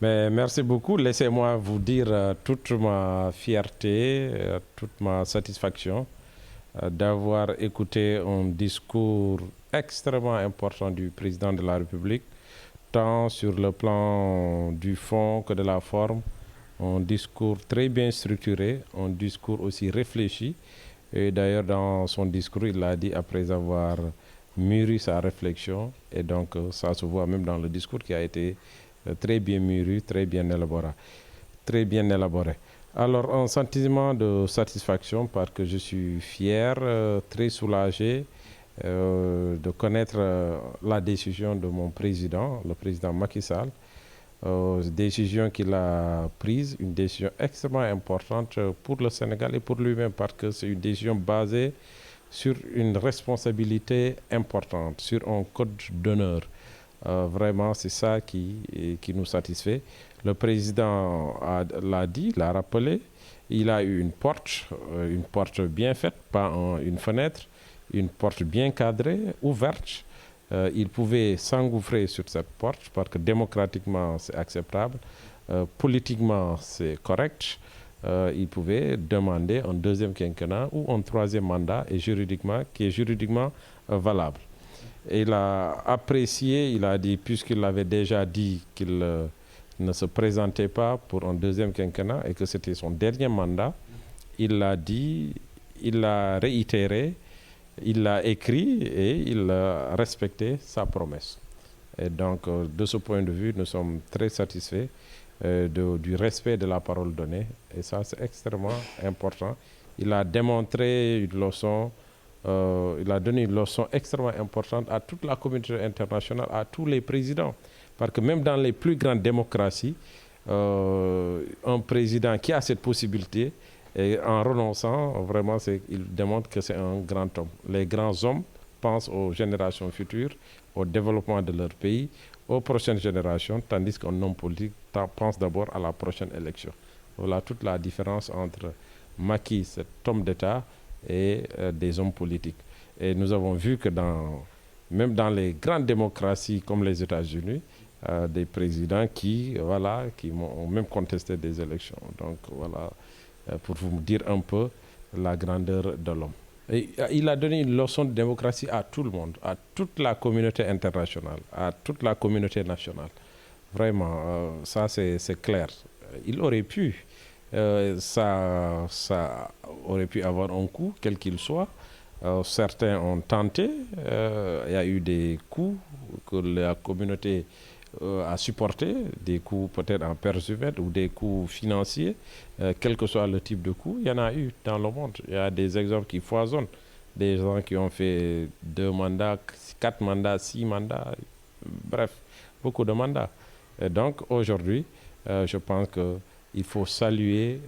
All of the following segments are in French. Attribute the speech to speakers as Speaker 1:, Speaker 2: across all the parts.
Speaker 1: Mais merci beaucoup. Laissez-moi vous dire toute ma fierté, toute ma satisfaction d'avoir écouté un discours extrêmement important du président de la République, tant sur le plan du fond que de la forme. Un discours très bien structuré, un discours aussi réfléchi. Et d'ailleurs, dans son discours, il l'a dit après avoir mûri sa réflexion. Et donc, ça se voit même dans le discours qui a été très bien mûri, très bien élaboré. Très bien élaboré. Alors, un sentiment de satisfaction parce que je suis fier, très soulagé de connaître la décision de mon président, le président Macky Sall, décision qu'il a prise, une décision extrêmement importante pour le Sénégal et pour lui-même parce que c'est une décision basée sur une responsabilité importante, sur un code d'honneur. Vraiment, c'est ça qui nous satisfait. Le président l'a dit, l'a rappelé. Il a eu une porte bien faite, pas une fenêtre, une porte bien cadrée, ouverte. Il pouvait s'engouffrer sur cette porte parce que démocratiquement, c'est acceptable. Politiquement, c'est correct. Il pouvait demander un deuxième quinquennat ou un troisième mandat qui est juridiquement valable. Et il a apprécié, il a dit, puisqu'il avait déjà dit qu'il ne se présentait pas pour un deuxième quinquennat et que c'était son dernier mandat, il l'a dit, il l'a réitéré, il l'a écrit et il a respecté sa promesse. Et donc, de ce point de vue, nous sommes très satisfaits du respect de la parole donnée. Et ça, c'est extrêmement important. Il a démontré une leçon, il a donné une leçon extrêmement importante à toute la communauté internationale, à tous les présidents. Parce que même dans les plus grandes démocraties, un président qui a cette possibilité, et en renonçant, vraiment, il démontre que c'est un grand homme. Les grands hommes pensent aux générations futures, au développement de leur pays, aux prochaines générations, tandis qu'un homme politique pense d'abord à la prochaine élection. Voilà toute la différence entre Macky, cet homme d'État, et des hommes politiques. Et nous avons vu que même dans les grandes démocraties comme les États-Unis, des présidents qui ont même contesté des élections. Donc voilà, pour vous dire un peu la grandeur de l'homme. Et il a donné une leçon de démocratie à tout le monde, à toute la communauté internationale, à toute la communauté nationale. Vraiment, ça c'est clair. Il aurait pu, ça aurait pu avoir un coût, quel qu'il soit. Certains ont tenté, il y a eu des coûts que la communauté à supporter, des coûts peut-être en persévère ou des coûts financiers, quel que soit le type de coût, il y en a eu dans le monde. Il y a des exemples qui foisonnent, des gens qui ont fait 2 mandats, 4 mandats, 6 mandats, bref, beaucoup de mandats. Et donc aujourd'hui, je pense qu'il faut saluer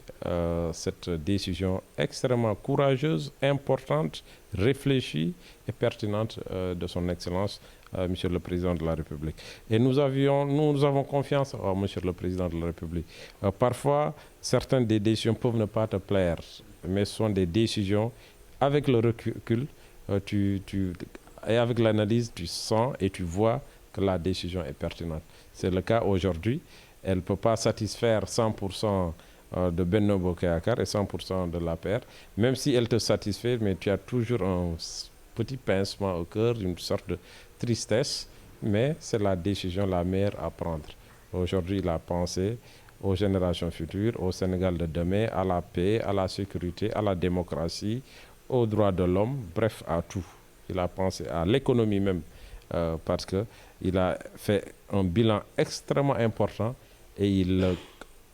Speaker 1: cette décision extrêmement courageuse, importante, réfléchie et pertinente de son Excellence Monsieur le Président de la République. Et nous avons confiance en Monsieur le Président de la République. Parfois, certaines des décisions peuvent ne pas te plaire, mais ce sont des décisions, avec le recul, et avec l'analyse, tu sens et tu vois que la décision est pertinente. C'est le cas aujourd'hui. Elle ne peut pas satisfaire 100% de Benno Bokayakar et 100% de l'APR, même si elle te satisfait, mais tu as toujours un petit pincement au cœur, une sorte de tristesse, mais c'est la décision la meilleure à prendre. Aujourd'hui, il a pensé aux générations futures, au Sénégal de demain, à la paix, à la sécurité, à la démocratie, aux droits de l'homme, bref, à tout. Il a pensé à l'économie même, parce qu'il a fait un bilan extrêmement important et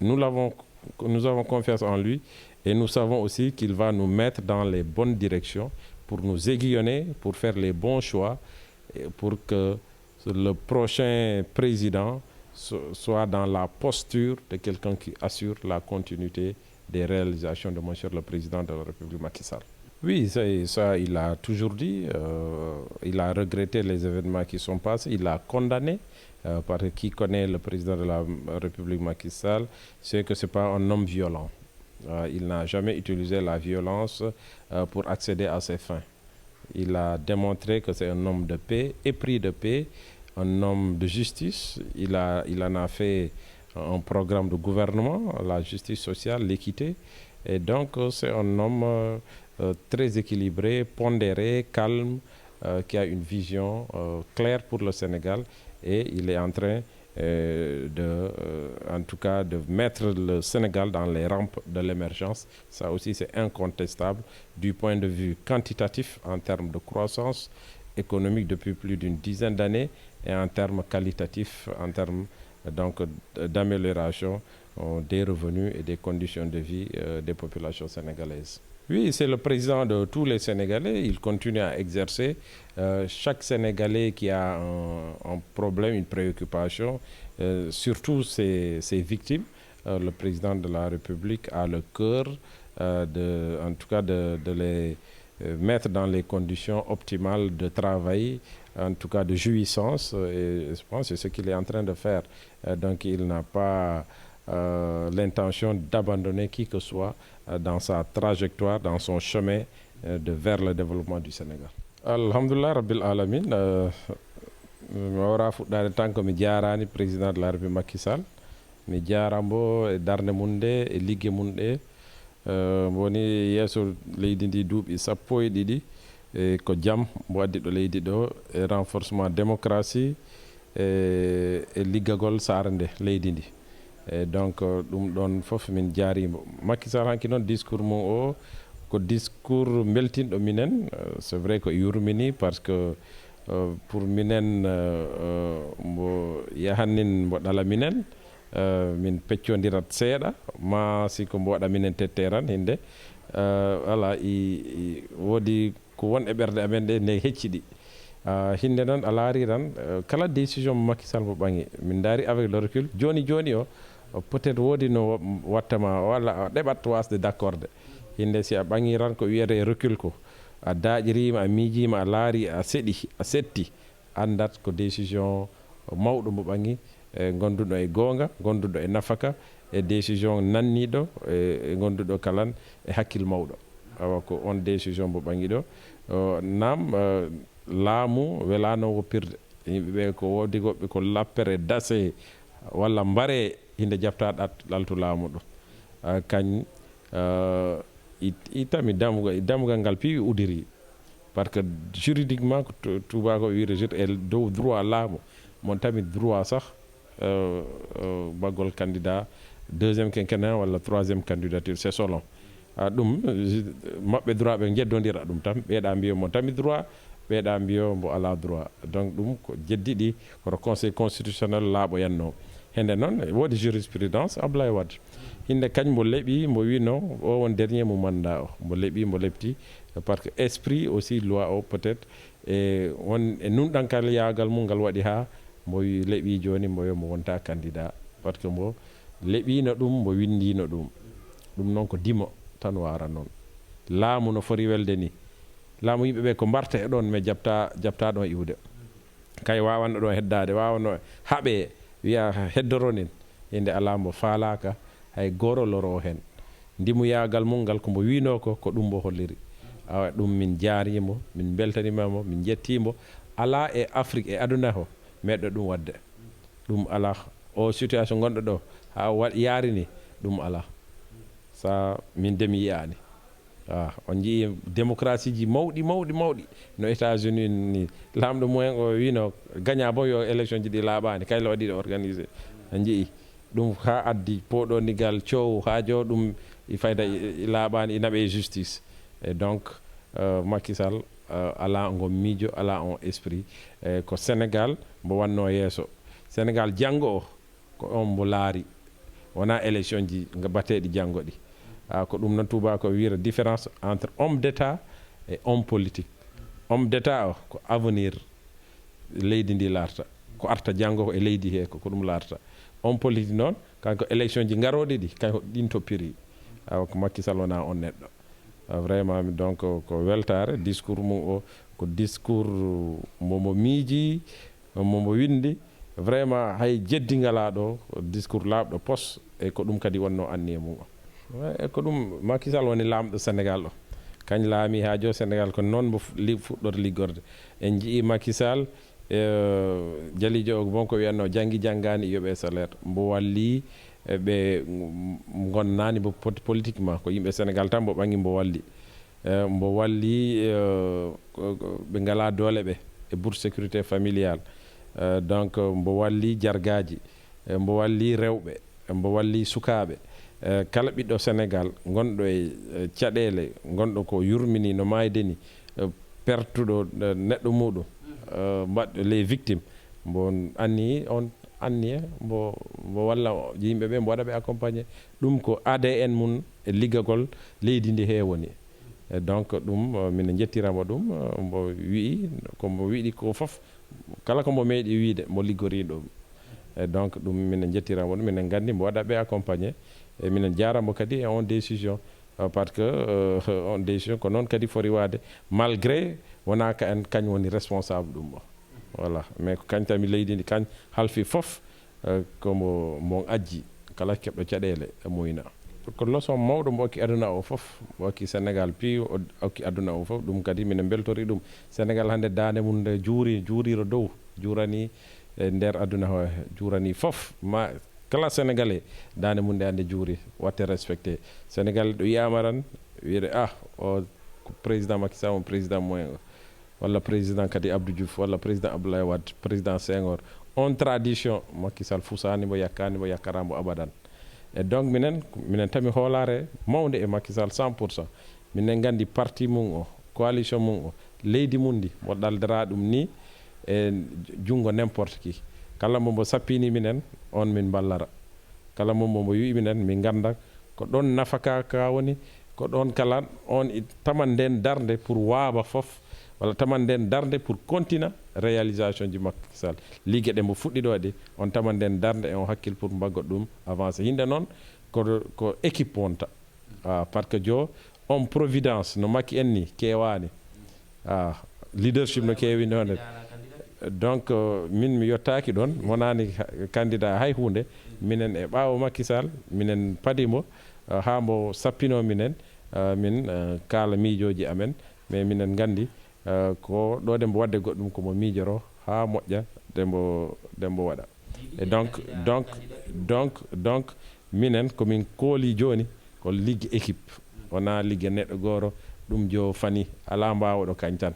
Speaker 1: nous avons confiance en lui et nous savons aussi qu'il va nous mettre dans les bonnes directions pour nous aiguillonner, pour faire les bons choix, et pour que le prochain président soit dans la posture de quelqu'un qui assure la continuité des réalisations de Monsieur le Président de la République Macky Sall. Oui, ça, il a toujours dit. Il a regretté les événements qui sont passés. Il a condamné. Parce que qui connaît le président de la République Macky Sall, c'est que ce n'est pas un homme violent. Il n'a jamais utilisé la violence pour accéder à ses fins. Il a démontré que c'est un homme de paix, épris de paix, un homme de justice. Il en a fait un programme de gouvernement, la justice sociale, l'équité. Et donc, c'est un homme très équilibré, pondéré, calme, qui a une vision claire pour le Sénégal. Et il est en train en tout cas, de mettre le Sénégal dans les rampes de l'émergence. Ça aussi, c'est incontestable du point de vue quantitatif en termes de croissance économique depuis plus d'une dizaine d'années et en termes qualitatifs, en termes donc d'amélioration des revenus et des conditions de vie des populations sénégalaises. Oui, c'est le président de tous les Sénégalais. Il continue à exercer. Chaque Sénégalais qui a un problème, une préoccupation, surtout ses victimes, le président de la République a le cœur, en tout cas, de les mettre dans les conditions optimales de travail, en tout cas de jouissance. Et je pense que c'est ce qu'il est en train de faire. Donc, il n'a pas l'intention d'abandonner qui que soit dans sa trajectoire, dans son chemin vers le développement du Sénégal. Alhamdulillah Rabbil Alamin, mi wara fuɗɗade tan ko mi jarani président de la République Macky Sall. Mi jarambo e darde mum nde e ligge mum ɗe woni yeeso leydi ndi duuɓi sappo e ɗiɗi ko jaam mbo addi ɗo leydi ɗo e renforcement démocratie e liggagol sare nde leydi ndi. Donc ɗum ɗon fof min jaarimo. Macky Sall hanki noon discours mum o ko discours beltinɗo minen. C'est vrai ko yurmini parce que pour minen mbo yahannin mbo ɗala minen min peccodirat seeɗa ma siko mbo waɗa minen tetteran hinde voilà woodi ko won e ɓerde amen ɗe nde hecciɗi hinde noon a laari tan kala décision mo Macky Sall mo ɓangi min daari avec le recul joni joni o peut-être woodi no wattama walla a ɗeɓat wasde d' accorde hinde si a ɓangi tan ko wiyete recul ko a daaƴirima a miijima a laari a seɗi a setti andat ko décision mawɗo mo ɓangi e gonduɗo e goonga gonduɗo e nafaka e décision nanniɗo e gonduɗo kalan e hakkille mawɗo awa ko on décision mo ɓangi ɗo nam laamu welano woppirde yimɓeɓe ko woodi goɓɓe ko lappere dase walla mbare hinde jabta ɗaltu laamu ɗo kañ itami dammugal ngal piiwi udiri par ce que juridiquement ko tubako wiide e dow droit laamu mon tami droit sah baggol candidat deuxiéme quinquennat walla troisiéme candidature c'est selon ɗum maɓɓe droit ɓe jeddodira ɗum tan ɓeeɗa mbiyo mo tami droit ɓeeɗa mbiyo mbo ala droit donc ɗum ko jeddiɗi koto conseil constitutionnel laaɓo yanno hende noon woodi jurisprudence Ablaye Wade hinde kañ mbo leeɓi mbo wino o won dernier mo mandat o mbo leeɓi mbo lepti par ce que esprit aussi loi o peut être e won e nunɗankal yaagal mum ngal waɗi ha mbo leeɓi joni mbo yomo wonta candidat par ce que mbo leeɓino ɗum mbo windino ɗum ɗum noon ko dimo tan wara noon laamu no fori welde ni laamu yimɓeɓe ko mbarta e ɗon mais jabta ɗon iwde kay wawanno ɗon heddade wawano haaɓe wiya heddoronen inde ala mbo faalaka hay goro loro hen ndimuyagal mum ngal ko mbo wino ko ɗum mbo holliri awa ɗum min jaarimo min beltanimamo min jettimo ala e Afrique e aduna o meɗɗo ɗum wadde ɗum ala o situation gonɗo ɗo ha yaari ni ɗum ala sa min demi yiyani on jii démocratie ji mawɗi no États-Unis ni lamɗo mumen o wino gagna bo yo élection ji ɗi laaɓani kayla waɗiɗo organisé a jii ɗum ha addi poɗonigal coow ha jo ɗum fayda laaɓani i naɓe justice et donc Macky Sall ala ngo miijo ala on esprit ko Sénégal mbo wanno yeeso Sénégal janggo o ko on mbo laari wona élection ji bateɗi janggo ɗi ko ɗum noon tubako wiira différence entre homme d'état et homme politique homme d'état o ko avenir leydi ndi larta ko arta janggo ko e leydi he ko ɗum larta homme politique noon kanko élection ji garoɗe ɗi kanko ɗin toppiri ko Macky Sall wona on neɗɗo vraiment donc ko weltare discours mum o ko discours momo miiji momo windi vraiment hay jeddi ngala ɗo discours laaɓɗo pos e ko ɗum kadi wonno anni e mum o e ko ɗum Macky Sall woni lamɗo Sénégal o kañ laami ha jo Sénégal ko noon mo fuɗɗorde liggorde en jii Macky Sall jalijo o bonko wiyanno janggi janggani yoɓe salaire mbo walli ɓe gonnani mbo politiquement ko yimɓe Sénégal tan mbo ɓangi mbo walli mbo walli ɓe ngala doole ɓe e bourse sécurité familiale donc mbo walli jargaji mbo walli rewɓe mbo walli sukaɓe kala ɓiɗɗo Sénégal gonɗo e caɗele gonɗo ko yurmini no maydeni pertuɗo neɗɗo muɗum les victimes mbo anni on anniye mbo walla yimɓeɓe mbo waɗa ɓe accompagné ɗum ko ADN mum e liggagol leydi ndi he woni donc ɗum min jettiramo ɗum mbo wii kombo wiɗi ko foof kala ko mbo meeɗi wiide mbo liggori ɗum donc ɗum minen jettiramo ɗum minen gandi mbo waɗa ɓe accompagné e minen jaramo kadi e on décision par ce que on décision ko noon kadi fori wade malgré wona ka en kañ woni responsable ɗum o voilà mais ko kañ tami leydi ndi kañ halfi foof komo mo ajji kala keɓɗo caɗele e muyna ko leçon mawɗo mbo okki aduna o foof mbo okki Sénégal pi okki aduna o foof ɗum kadi minen beltori ɗum Sénégal hande dande mum nde juuriro dow juurani e nder aduna o juurani foof ma kala sénégalais dande mum nde hande juuri watte respecté sénégalais ɗo yiyama tan wiide o président Macky Sall on président moyen walla président kadi Abdou Diouf walla président Abdoulaye Wade président Senghor on tradition Macky Sall fusanimo yakkanimo yakkaramo abadan et donc minen tami hoolare mawde e Macky Sall 100% minen gandi parti mum o coalition mum o leydi mum ndi mo ɗaldara ɗum ni e jungo n'importe qui kala mo sappini minen on min ballara kala mo wi minen min ganda ko ɗon nafaka ka woni ko ɗon kala on taman nden darde pour waaba fof walla taman nden darde pour continue réalisation ji Macky Sall ligue ɗe mo fuɗɗi ɗo ɗe on taman nden darde e on hakkille pour mbaggot ɗum avancé hinde noon ko équipe wonta par ce que jo on providence no Macky en ni kewani leadership no kewi noon donc min mi yottaki ɗon wonani candidat hay hunde minen e ɓaawo Macky Sall minen paadimo ha mbo sappino minen min kaala miijoji amen mais minen gandi ko ɗo de mbo wadde goɗɗum komo miijoro ha moƴƴa dembo waɗa et donc minen komin kooli joni ko liggue équipe wona liggue neɗɗo goto ɗum jo fani ala mbawoɗo kañ tan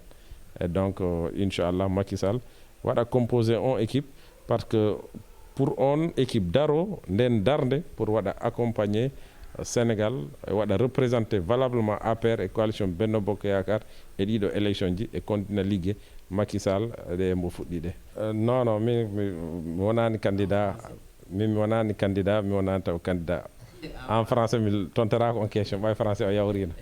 Speaker 1: et donc inchallah Macky Sall waɗa composé on équipe parce que pour on équipe daro nden darde pour waɗa accompagner Sénégal waɗa représenté valablement APR et coalition Benno Bokk Yakar e ɗiɗo élection ji e continue liggue Macky Sall ɗe mbo fuɗɗi ɗe non mi wonani candidat mi wonani candidat mi wonani taw candidat en français mi tontarako on question ɓay français o yawrino